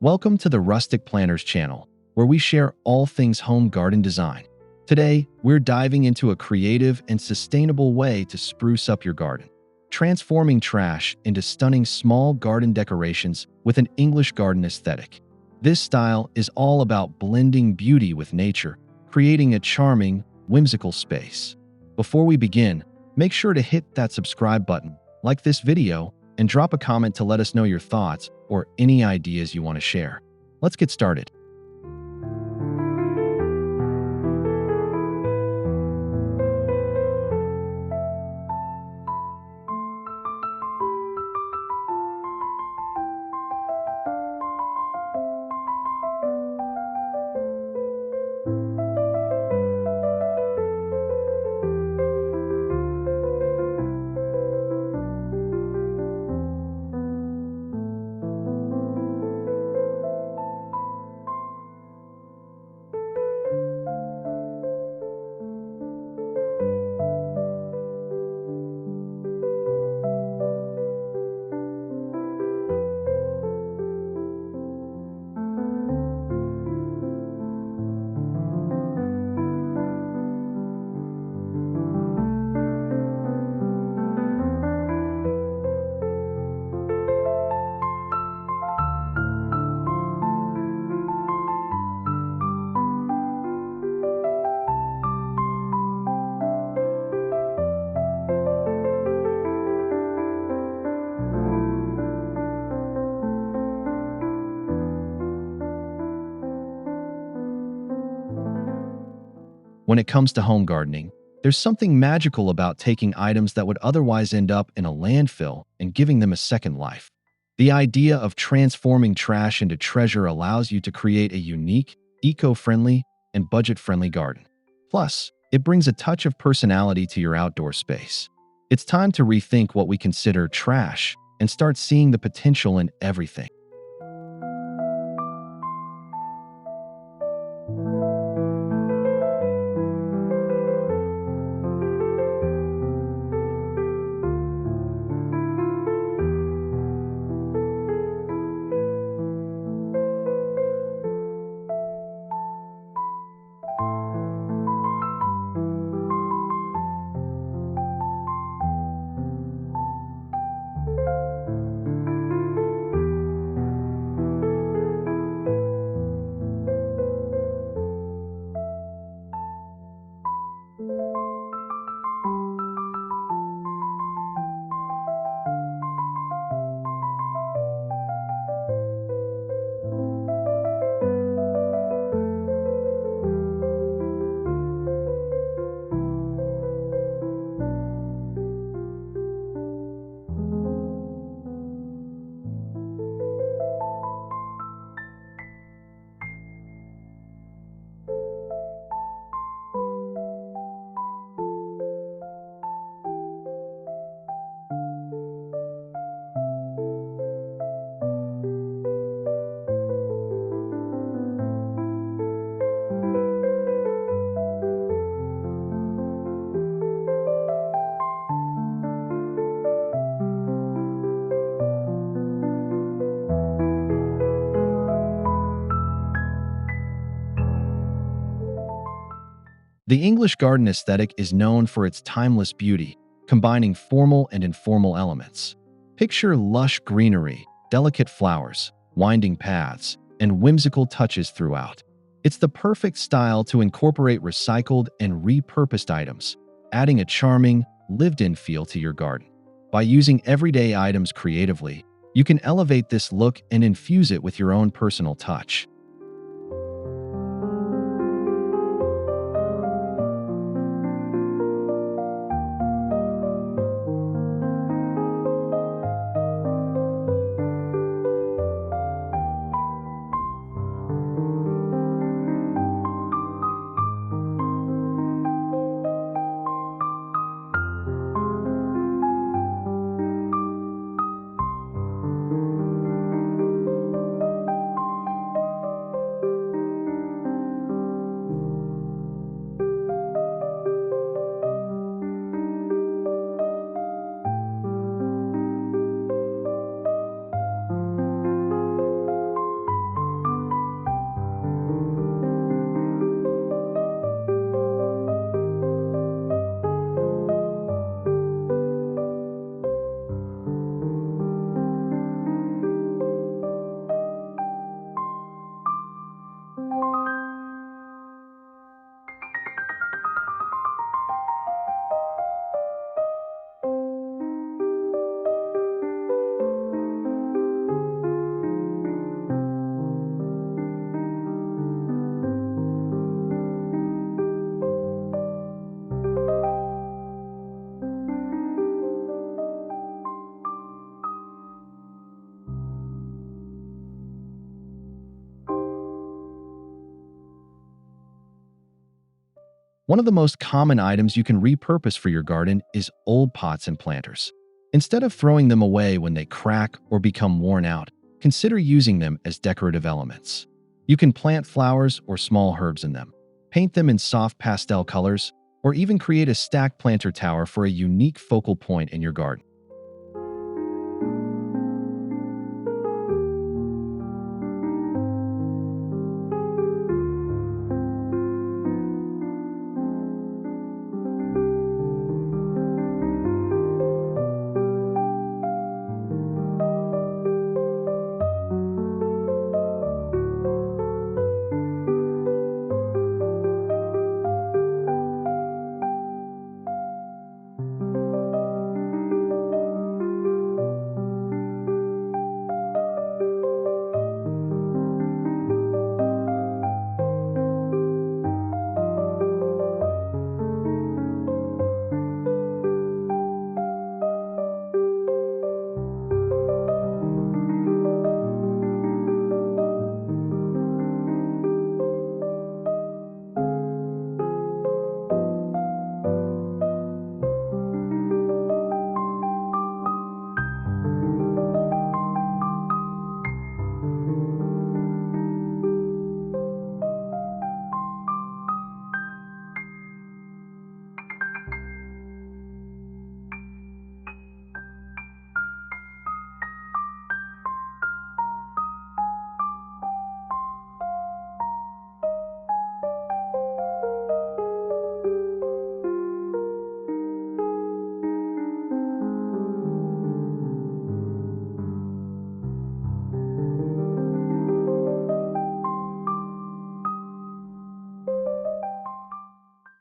Welcome to the Rustic Planners channel, where we share all things home garden design. Today, we're diving into a creative and sustainable way to spruce up your garden, transforming trash into stunning small garden decorations with an English garden aesthetic. This style is all about blending beauty with nature, creating a charming, whimsical space. Before we begin, make sure to hit that subscribe button, like this video, and drop a comment to let us know your thoughts or any ideas you want to share. Let's get started. When it comes to home gardening, there's something magical about taking items that would otherwise end up in a landfill and giving them a second life. The idea of transforming trash into treasure allows you to create a unique, eco-friendly, and budget-friendly garden. Plus, it brings a touch of personality to your outdoor space. It's time to rethink what we consider trash and start seeing the potential in everything. The English garden aesthetic is known for its timeless beauty, combining formal and informal elements. Picture lush greenery, delicate flowers, winding paths, and whimsical touches throughout. It's the perfect style to incorporate recycled and repurposed items, adding a charming, lived-in feel to your garden. By using everyday items creatively, you can elevate this look and infuse it with your own personal touch. One of the most common items you can repurpose for your garden is old pots and planters. Instead of throwing them away when they crack or become worn out, consider using them as decorative elements. You can plant flowers or small herbs in them, paint them in soft pastel colors, or even create a stacked planter tower for a unique focal point in your garden.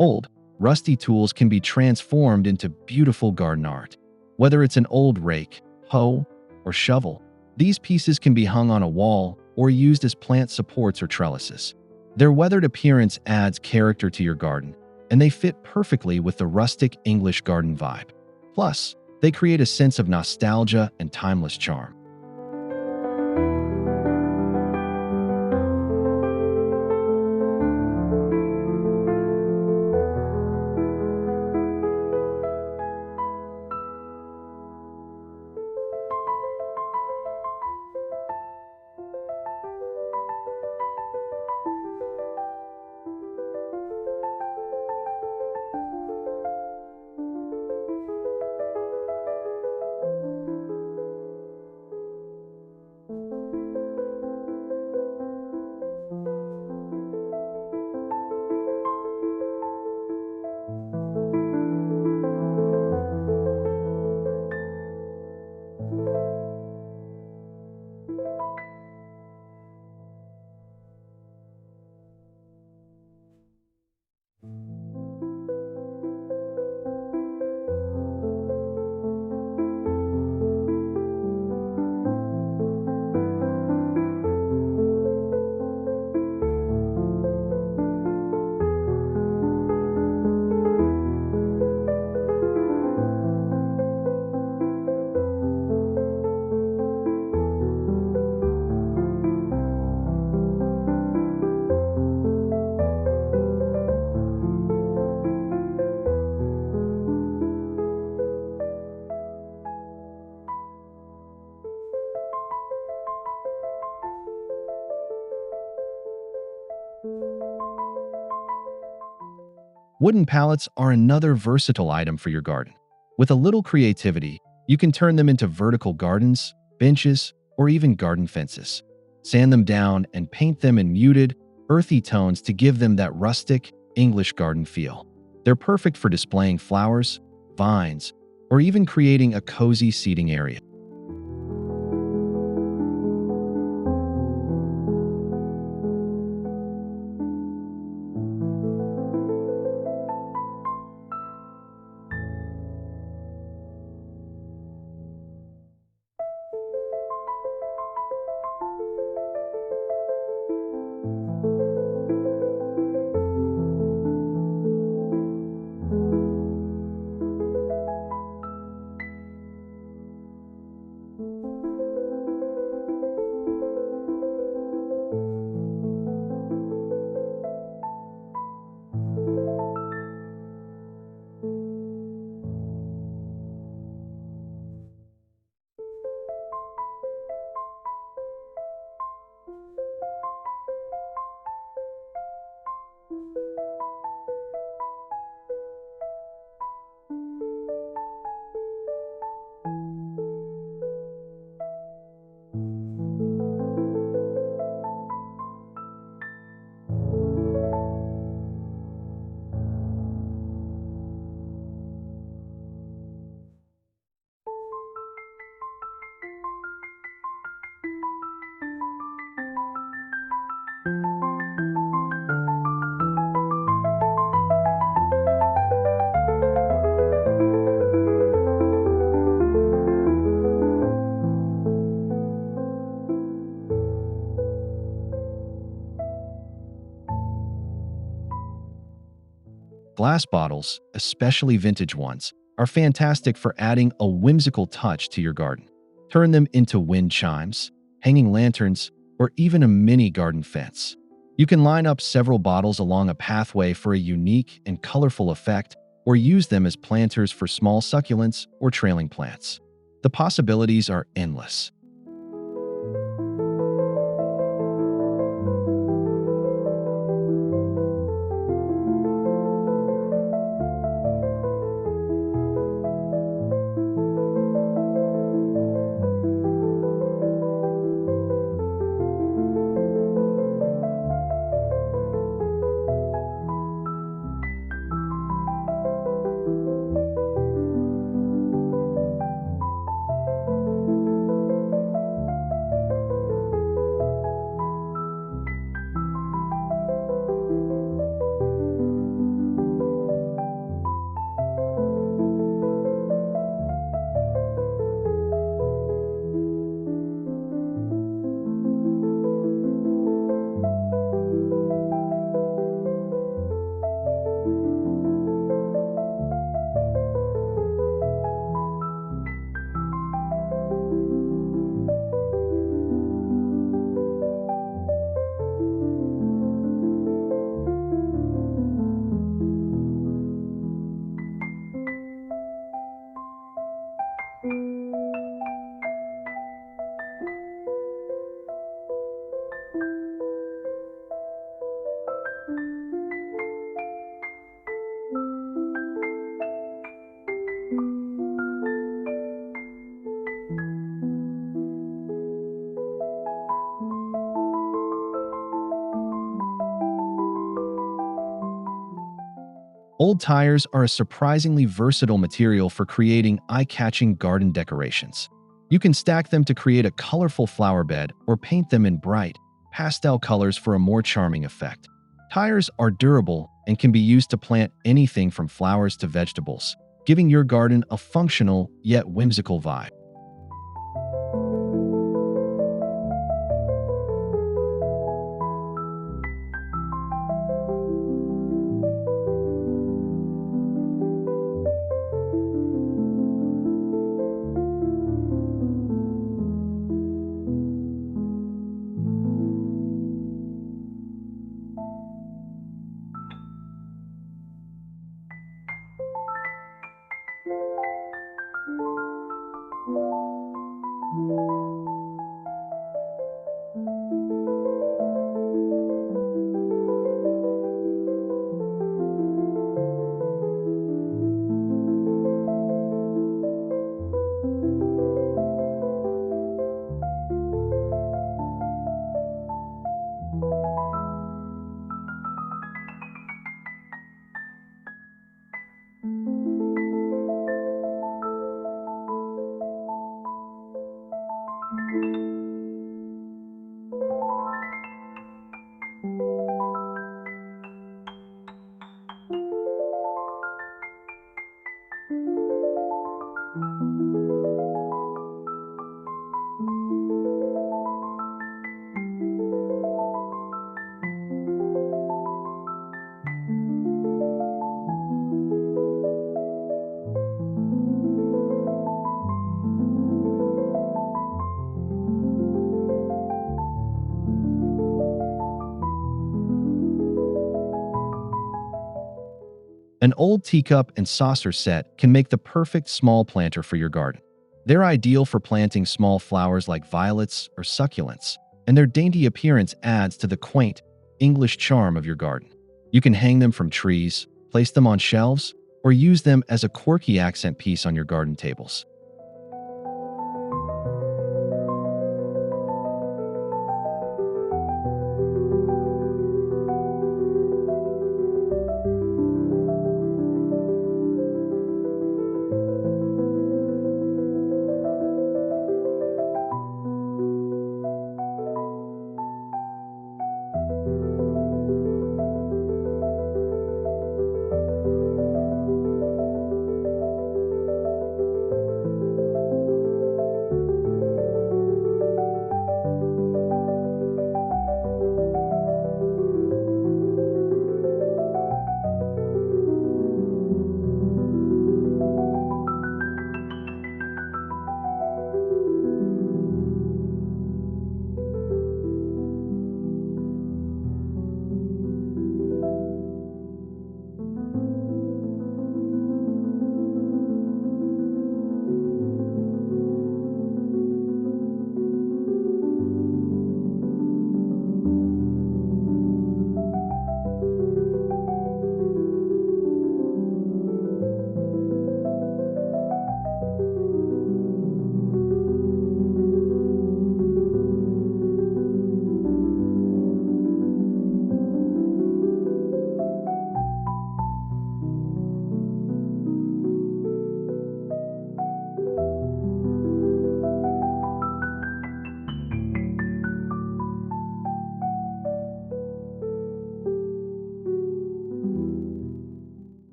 Old, rusty tools can be transformed into beautiful garden art. Whether it's an old rake, hoe, or shovel, these pieces can be hung on a wall or used as plant supports or trellises. Their weathered appearance adds character to your garden, and they fit perfectly with the rustic English garden vibe. Plus, they create a sense of nostalgia and timeless charm. Wooden pallets are another versatile item for your garden. With a little creativity, you can turn them into vertical gardens, benches, or even garden fences. Sand them down and paint them in muted, earthy tones to give them that rustic, English garden feel. They're perfect for displaying flowers, vines, or even creating a cozy seating area. Glass bottles, especially vintage ones, are fantastic for adding a whimsical touch to your garden. Turn them into wind chimes, hanging lanterns, or even a mini garden fence. You can line up several bottles along a pathway for a unique and colorful effect, or use them as planters for small succulents or trailing plants. The possibilities are endless. Old tires are a surprisingly versatile material for creating eye-catching garden decorations. You can stack them to create a colorful flower bed or paint them in bright, pastel colors for a more charming effect. Tires are durable and can be used to plant anything from flowers to vegetables, giving your garden a functional yet whimsical vibe. An old teacup and saucer set can make the perfect small planter for your garden. They're ideal for planting small flowers like violets or succulents, and their dainty appearance adds to the quaint, English charm of your garden. You can hang them from trees, place them on shelves, or use them as a quirky accent piece on your garden tables.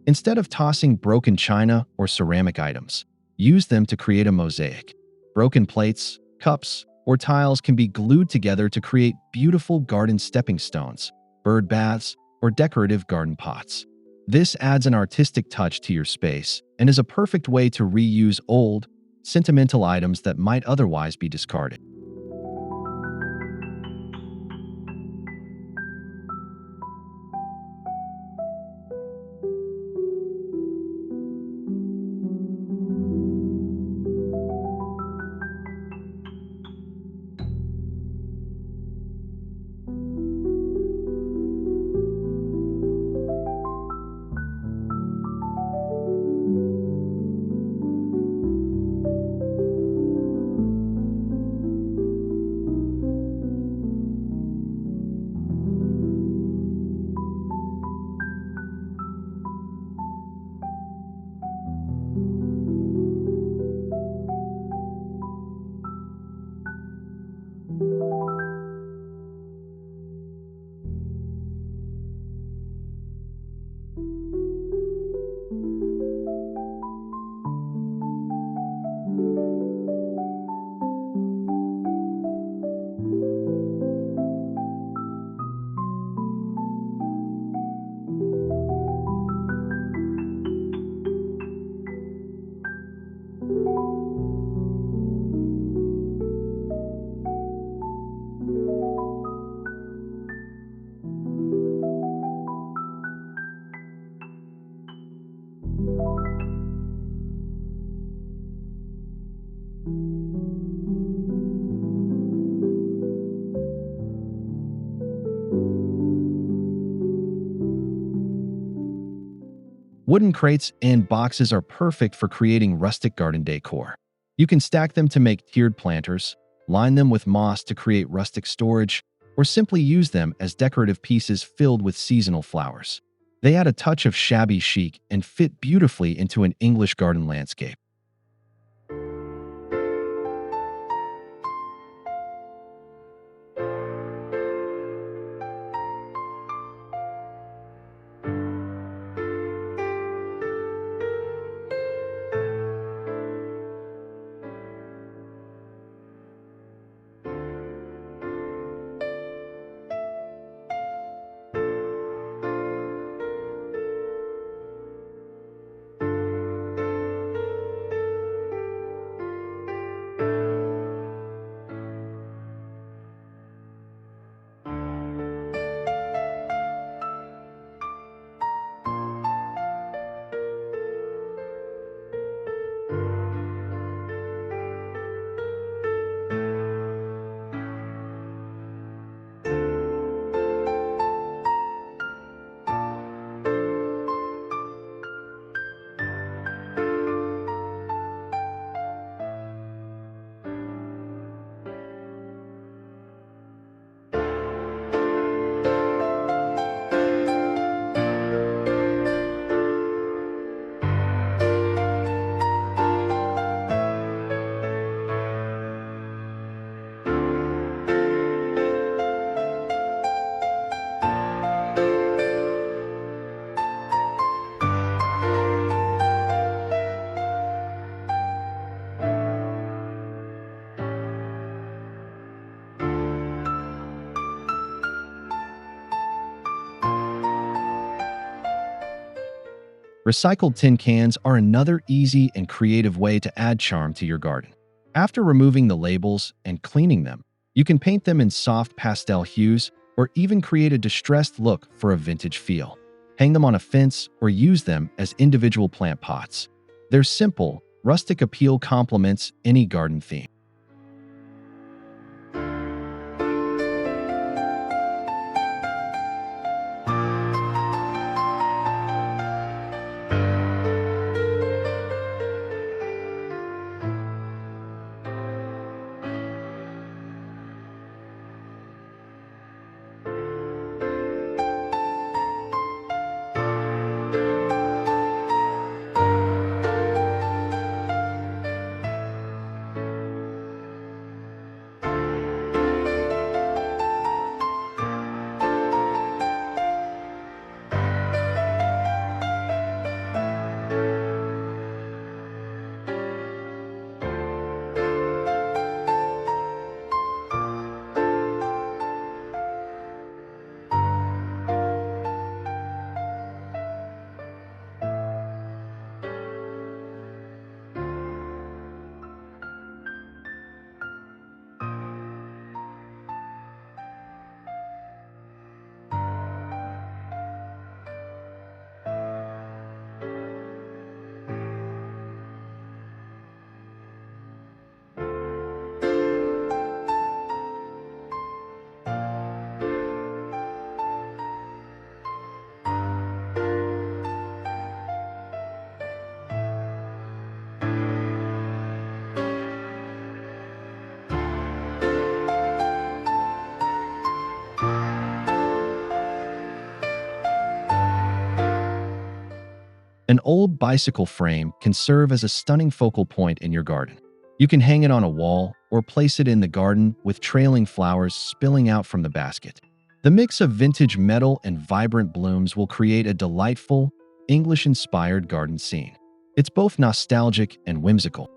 Instead of tossing broken china or ceramic items, use them to create a mosaic. Broken plates, cups, or tiles can be glued together to create beautiful garden stepping stones, bird baths, or decorative garden pots. This adds an artistic touch to your space and is a perfect way to reuse old, sentimental items that might otherwise be discarded. Wooden crates and boxes are perfect for creating rustic garden decor. You can stack them to make tiered planters, line them with moss to create rustic storage, or simply use them as decorative pieces filled with seasonal flowers. They add a touch of shabby chic and fit beautifully into an English garden landscape. Recycled tin cans are another easy and creative way to add charm to your garden. After removing the labels and cleaning them, you can paint them in soft pastel hues or even create a distressed look for a vintage feel. Hang them on a fence or use them as individual plant pots. Their simple, rustic appeal complements any garden theme. An old bicycle frame can serve as a stunning focal point in your garden. You can hang it on a wall or place it in the garden with trailing flowers spilling out from the basket. The mix of vintage metal and vibrant blooms will create a delightful, English-inspired garden scene. It's both nostalgic and whimsical.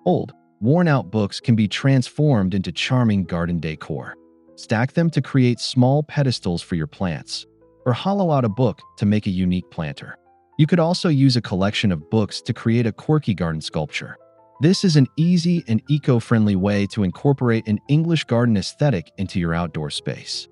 Old, worn-out books can be transformed into charming garden decor. Stack them to create small pedestals for your plants, or hollow out a book to make a unique planter. You could also use a collection of books to create a quirky garden sculpture. This is an easy and eco-friendly way to incorporate an English garden aesthetic into your outdoor space.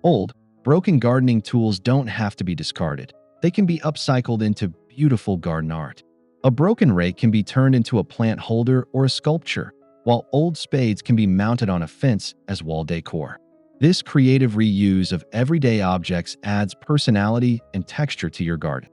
Old, broken gardening tools don't have to be discarded. They can be upcycled into beautiful garden art. A broken rake can be turned into a plant holder or a sculpture, while old spades can be mounted on a fence as wall decor. This creative reuse of everyday objects adds personality and texture to your garden.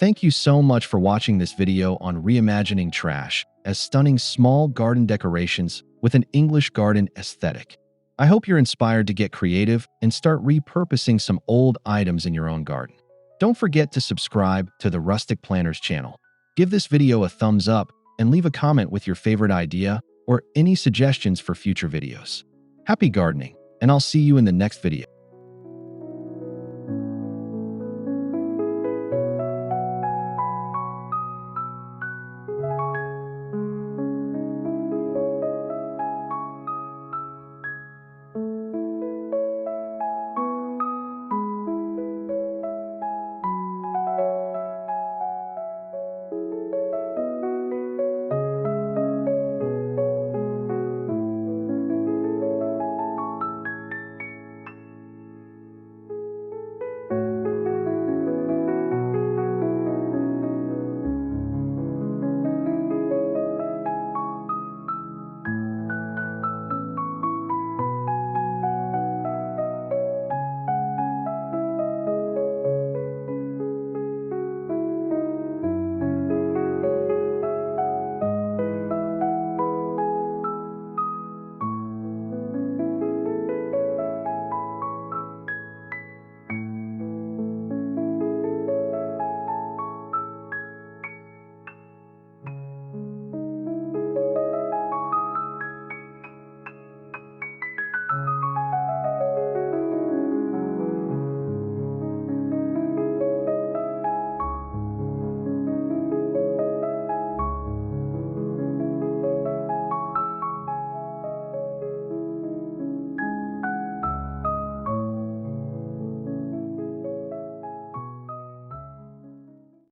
Thank you so much for watching this video on reimagining trash as stunning small garden decorations with an English garden aesthetic. I hope you're inspired to get creative and start repurposing some old items in your own garden. Don't forget to subscribe to the Rustic Planners channel. Give this video a thumbs up and leave a comment with your favorite idea or any suggestions for future videos. Happy gardening, and I'll see you in the next video.